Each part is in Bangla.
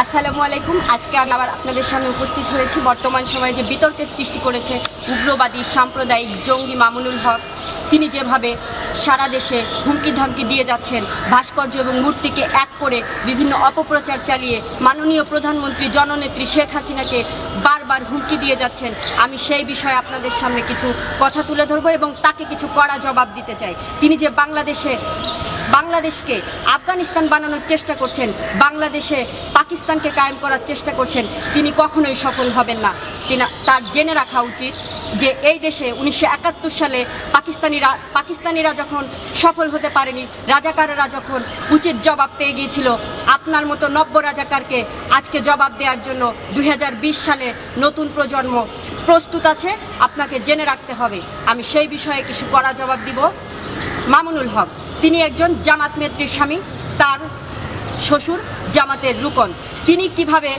আসসালামু আলাইকুম। আজকে আবার আপনাদের সামনে উপস্থিত হয়েছি বর্তমান সময়ে যে বিতর্কের সৃষ্টি করেছে উগ্রবাদী সাম্প্রদায়িক জঙ্গি মামুনুল হক। তিনি যেভাবে সারা দেশে হুমকি ধামকি দিয়ে যাচ্ছেন, ভাস্কর্য এবং মূর্তিকে এক করে বিভিন্ন অপপ্রচার চালিয়ে মাননীয় প্রধানমন্ত্রী জননেত্রী শেখ হাসিনাকে বারবার হুমকি দিয়ে যাচ্ছেন। আমি সেই বিষয়ে আপনাদের সামনে কিছু কথা তুলে ধরবো এবং তাকে কিছু কড়া জবাব দিতে চাই। তিনি যে বাংলাদেশকে আফগানিস্তান বানানোর চেষ্টা করছেন, বাংলাদেশে পাকিস্তানকে কায়েম করার চেষ্টা করছেন, তিনি কখনোই সফল হবেন না। তার জেনে রাখা উচিত যে এই দেশে 1971 সালে পাকিস্তানিরা যখন সফল হতে পারেনি, রাজাকাররা যখন উচিত জবাব পেয়ে গিয়েছিল, আপনার মতো নব্য রাজাকারকে আজকে জবাব দেওয়ার জন্য 2020 সালে নতুন প্রজন্ম প্রস্তুত আছে। আপনাকে জেনে রাখতে হবে। আমি সেই বিষয়ে কিছু কড়া জবাব দিব। মামুনুল হক তিনি একজন জামাত নেত্রীর স্বামী, তার শ্বশুর জামাতের রুকন। তিনি কিভাবে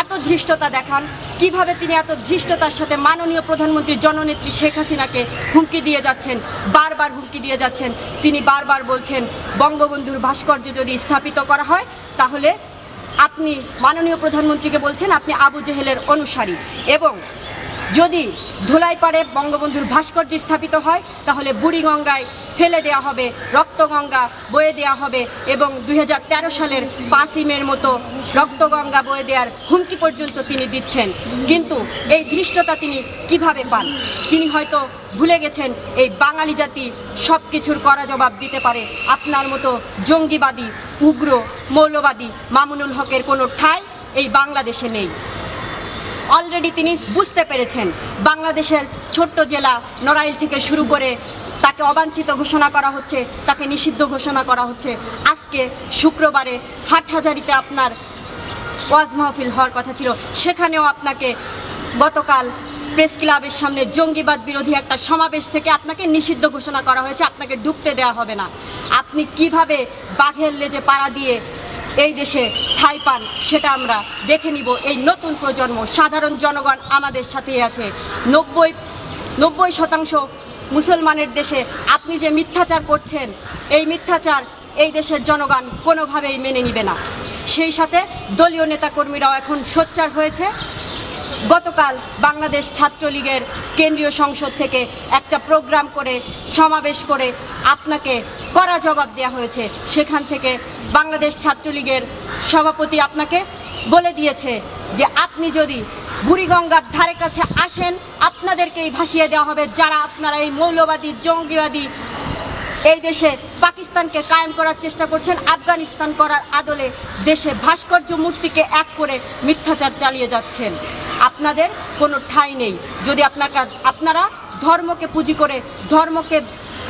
এত ধৃষ্টতা দেখান, কিভাবে তিনি এত ধৃষ্টতার সাথে মাননীয় প্রধানমন্ত্রী জননেত্রী শেখ হাসিনাকে হুমকি দিয়ে যাচ্ছেন, বারবার হুমকি দিয়ে যাচ্ছেন। তিনি বারবার বলছেন বঙ্গবন্ধুর ভাস্কর্য যদি স্থাপিত করা হয় তাহলে আপনি মাননীয় প্রধানমন্ত্রীকে বলছেন আপনি আবু জেহেলের অনুসারী, এবং যদি ধুলাইপাড়ে বঙ্গবন্ধুর ভাস্কর্য স্থাপিত হয় তাহলে বুড়িগঙ্গায় ফেলে দেওয়া হবে, রক্তগঙ্গা বয়ে দেওয়া হবে, এবং 2013 সালের 5ই মের মতো রক্তগঙ্গা বয়ে দেওয়ার হুমকি পর্যন্ত তিনি দিচ্ছেন। কিন্তু এই ধৃষ্টতা তিনি কিভাবে পান? তিনি হয়তো ভুলে গেছেন এই বাঙালি জাতি সব কিছুর কড়া জবাব দিতে পারে। আপনার মতো জঙ্গিবাদী, উগ্র, মৌলবাদী মামুনুল হকের কোনো ঠাঁই এই বাংলাদেশে নেই। অলরেডি তিনি বুঝতে পেরেছেন বাংলাদেশের ছোট্ট জেলা নড়াইল থেকে শুরু করে তাকে অবাঞ্ছিত ঘোষণা করা হচ্ছে, তাকে নিষিদ্ধ ঘোষণা করা হচ্ছে। আজকে শুক্রবারে হাটহাজারীতে আপনার ওয়াজ মাহফিল হওয়ার কথা ছিল, সেখানেও আপনাকে গতকাল প্রেস ক্লাবের সামনে জঙ্গিবাদ বিরোধী একটা সমাবেশ থেকে আপনাকে নিষিদ্ধ ঘোষণা করা হয়েছে, আপনাকে ঢুকতে দেওয়া হবে না। আপনি কিভাবে বাঘের লেজে পাড়া দিয়ে এই দেশে ঠাঁই পান সেটা আমরা দেখে নিব। এই নতুন প্রজন্ম, সাধারণ জনগণ আমাদের সাথেই আছে। 90% মুসলমানের দেশে আপনি যে মিথ্যাচার করছেন, এই মিথ্যাচার এই দেশের জনগণ কোনোভাবেই মেনে নিবে না। সেই সাথে দলীয় নেতাকর্মীরাও এখন সোচ্চার হয়েছে। গতকাল বাংলাদেশ ছাত্রলীগের কেন্দ্রীয় সংসদ থেকে একটা প্রোগ্রাম করে, সমাবেশ করে আপনাকে কড়া জবাব দেওয়া হয়েছে। সেখান থেকে বাংলাদেশ ছাত্রলীগের সভাপতি আপনাকে বলে দিয়েছে যে আপনি যদি বুড়িগঙ্গার ধারে কাছে আসেন আপনাদেরকেই ভাসিয়ে দেওয়া হবে। যারা আপনারা এই মৌলবাদী, জঙ্গিবাদী এই দেশে পাকিস্তানকে কায়েম করার চেষ্টা করছেন, আফগানিস্তান করার আদলে দেশে ভাস্কর্য মূর্তিকে এক করে মিথ্যাচার চালিয়ে যাচ্ছেন, আপনাদের কোনো ঠাঁই নেই। যদি আপনারা ধর্মকে পুঁজি করে,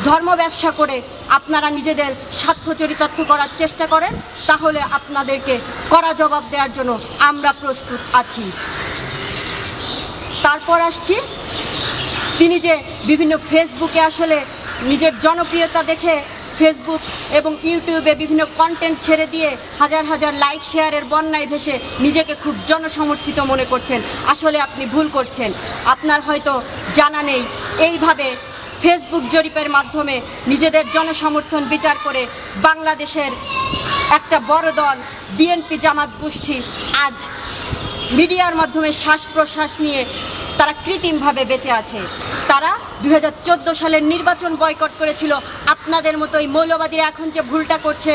ধর্ম ব্যবসা করে আপনারা নিজেদের স্বার্থ চরিতার্থ করার চেষ্টা করেন, তাহলে আপনাদেরকে কড়া জবাব দেওয়ার জন্য আমরা প্রস্তুত আছি। তারপর আসছি, তিনি যে বিভিন্ন ফেসবুকে আসলে নিজের জনপ্রিয়তা দেখে ফেসবুক এবং ইউটিউবে বিভিন্ন কন্টেন্ট ছেড়ে দিয়ে হাজার হাজার লাইক শেয়ারের বন্যায় ভেসে নিজেকে খুব জনসমর্থিত মনে করছেন। আসলে আপনি ভুল করছেন। আপনার হয়তো জানা নেই, এইভাবে ফেসবুক জরিপের মাধ্যমে নিজেদের জনসমর্থন বিচার করে বাংলাদেশের একটা বড় দল বিএনপি জামাত গোষ্ঠী আজ মিডিয়ার মাধ্যমে শ্বাস প্রশ্বাস নিয়ে তারা কৃত্রিমভাবে বেঁচে আছে। তারা 2014 সালের নির্বাচন বয়কট করেছিল। আপনাদের মতো এই মৌলবাদীরা এখন যে ভুলটা করছে,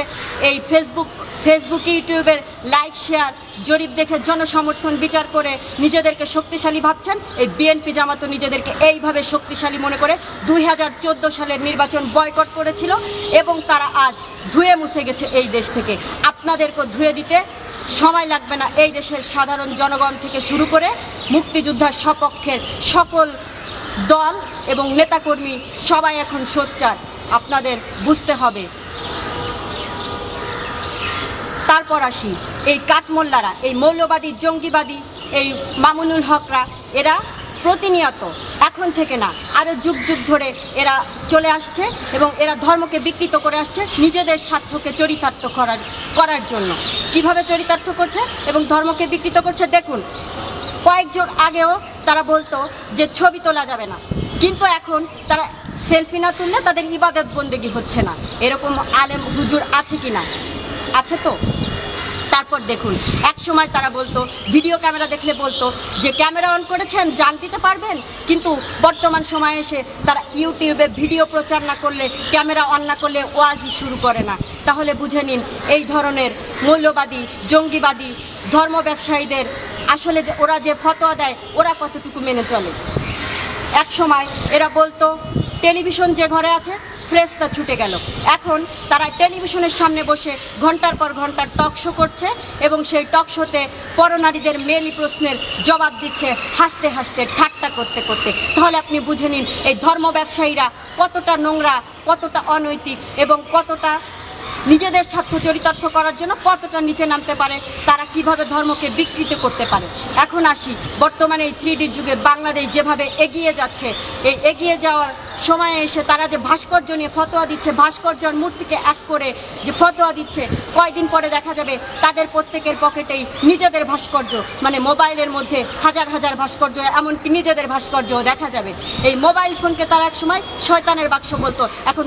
এই ফেসবুক ইউটিউবের লাইক শেয়ার জরিপ দেখে জনসমর্থন বিচার করে নিজেদেরকে শক্তিশালী ভাবছেন। এই বিএনপি জামাতও নিজেদেরকে এইভাবে শক্তিশালী মনে করে 2014 সালের নির্বাচন বয়কট করেছিল, এবং তারা আজ ধুয়ে মুছে গেছে এই দেশ থেকে। আপনাদেরকে ধুয়ে দিতে সময় লাগবে না। এই দেশের সাধারণ জনগণ থেকে শুরু করে মুক্তিযোদ্ধার সপক্ষের সকল দল এবং নেতাকর্মী সবাই এখন সোচ্চার, আপনাদের বুঝতে হবে। তারপর আসি, এই কাঠমোল্লারা, এই মৌলবাদী, জঙ্গিবাদী, এই মামুনুল হকরা, এরা প্রতিনিয়ত, এখন থেকে না, আরও যুগ যুগ ধরে এরা চলে আসছে এবং এরা ধর্মকে বিকৃত করে আসছে নিজেদের স্বার্থকে চরিতার্থ করার জন্য। কিভাবে চরিতার্থ করছে এবং ধর্মকে বিকৃত করছে দেখুন। কয়েকজন আগেও তারা বলতো যে ছবি তোলা যাবে না, কিন্তু এখন তারা সেলফি না তুললে তাদের ইবাদত বন্দেগী হচ্ছে না। এরকম আলেম হুজুর আছে কি না? আছে তো। তারপর দেখুন, এক সময় তারা বলতো, ভিডিও ক্যামেরা দেখলে বলতো যে ক্যামেরা অন করেছেন, জান দিতে পারবেন, কিন্তু বর্তমান সময়ে এসে তারা ইউটিউবে ভিডিও প্রচার না করলে, ক্যামেরা অন না করলে ওয়াজই শুরু করে না। তাহলে বুঝে নিন এই ধরনের মৌলবাদী, জঙ্গিবাদী ধর্ম ব্যবসায়ীদের আসলে যে ওরা যে ফতোয়া দেয় ওরা কতটুকু মেনে চলে। এক সময় এরা বলতো টেলিভিশন যে ঘরে আছে ফেরেশতা ছুটে গেল। এখন তারা টেলিভিশনের সামনে বসে ঘন্টার পর ঘন্টা টক শো করছে এবং সেই টক শোতে পরনারীদের মেলি প্রশ্নের জবাব দিচ্ছে হাসতে হাসতে, ঠাট্টা করতে করতে। তাহলে আপনি বুঝে নিন এই ধর্ম ব্যবসায়ীরা কতটা নোংরা, কতটা অনৈতিক এবং কতটা নিজেদের স্বার্থ চরিতার্থ করার জন্য কতটা নিচে নামতে পারে, তারা কিভাবে ধর্মকে বিকৃত করতে পারে। এখন আসি, বর্তমানে এই 3D যুগে বাংলাদেশ যেভাবে এগিয়ে যাচ্ছে, এই এগিয়ে যাওয়ার সময়ে এসে তারা যে ভাস্কর্য নিয়ে ফতোয়া দিচ্ছে, ভাস্কর্যর মূর্তিকে এক করে যে ফতোয়া দিচ্ছে, কয়দিন পরে দেখা যাবে তাদের প্রত্যেকের পকেটেই নিজেদের ভাস্কর্য, মানে মোবাইলের মধ্যে হাজার হাজার ভাস্কর্য, এমনকি নিজেদের ভাস্কর্যও দেখা যাবে। এই মোবাইল ফোনকে তারা এক সময় শয়তানের বাক্স বলতো, এখন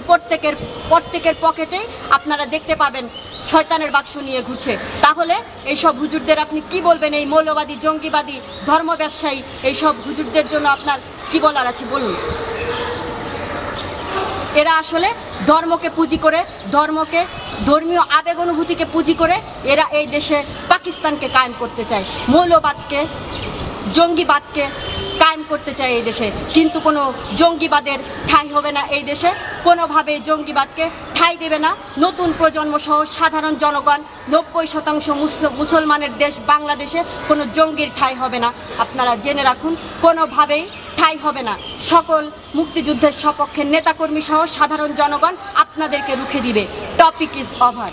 প্রত্যেকের পকেটেই আপনারা দেখতে পাবেন শয়তানের বাক্স নিয়ে ঘুরছে। তাহলে এইসব হুজুরদের আপনি কি বলবেন? এই মৌলবাদী, জঙ্গিবাদী, ধর্ম ব্যবসায়ী এইসব হুজুরদের জন্য আপনার কি বলার আছে বলুন। এরা আসলে ধর্মকে পুঁজি করে, ধর্মীয় আবেগ অনুভূতিকে পুঁজি করে এরা এই দেশে পাকিস্তানকে কায়েম করতে চায়, মৌলবাদকে, জঙ্গিবাদকে কায়েম করতে চায় এই দেশে। কিন্তু কোনো জঙ্গিবাদের ঠাঁই হবে না এই দেশে, কোনোভাবেই জঙ্গিবাদকে ঠাঁই দেবে না নতুন প্রজন্ম সহ সাধারণ জনগণ। 90% মুসলমানের দেশ বাংলাদেশে কোনো জঙ্গির ঠাঁই হবে না, আপনারা জেনে রাখুন, কোনোভাবেই ঠাঁই হবে না। সকল মুক্তিযুদ্ধের সপক্ষে নেতাকর্মী সহ সাধারণ জনগণ আপনাদেরকে রুখে দিবে। Topic is over.